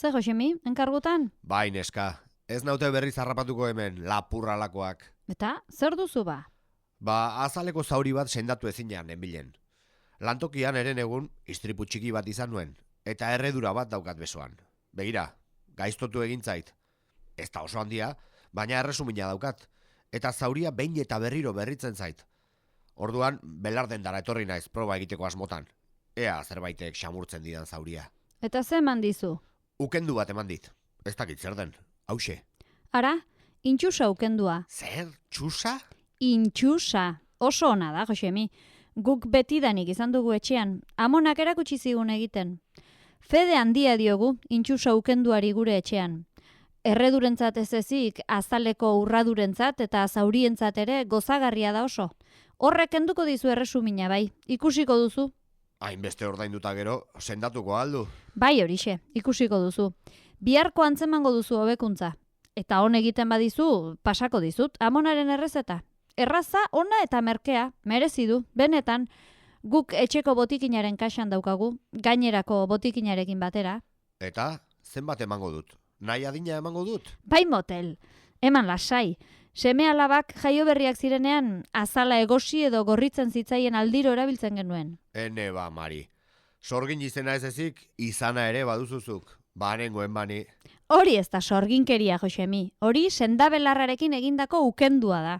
Ze, Josemi, enkargutan? Bai, neska, ez naute berriz harrapatuko hemen, lapurralakoak. Eta, zer duzu ba? Azaleko zauri bat sendatu ezinean, enbilen. Lantokian eren egun, istripu txiki bat izan nuen, eta erredura bat daukat besoan. Begira, gaiztotu egin zait. Ez da oso handia, baina erresumina daukat, eta zauria behin eta berriro berritzen zait. Orduan, belarden dara etorri naiz proba egiteko asmotan. Ea zerbaitek xamurtzen didan zauria. Eta ze eman dizu? Ukendu bat eman dit. Ez dakit zer den, hauxe. Ara, intxusa ukendua. Zer, txusa? Intxusa. Oso ona da, Josemi. Guk betidanik izan dugu etxean, amonak erakutsi zigun egiten. Fede handia diogu intxusa ukenduari gure etxean. Erredurentzat ez ezik, azaleko urradurentzat eta zaurientzat ere gozagarria da oso. Horrek kenduko dizu erresumina bai, ikusiko duzu. Hainbeste ordainduta gero, sendatuko aldu. Bai horixe, ikusiko duzu. Biharko antzemango duzu hobekuntza. Eta hon egiten badizu, pasako dizut, amonaren errezeta. Erraza, ona eta merkea, merezi du, benetan, guk etxeko botikinaren kaxan daukagu, gainerako botikinarekin batera. Eta, zenbat emango dut? Nahi adina emango dut? Bai motel, eman lasai. Seme alabak jaio berriak zirenean, azala egosi edo gorritzen zitzaien aldiro erabiltzen genuen. Ene ba, Mari. Sorgin izena ez ezik, izana ere baduzuzuk. Banengoen bani. Hori ez da sorginkeria, Josemi. Hori sendabelarrarekin egindako ukendua da.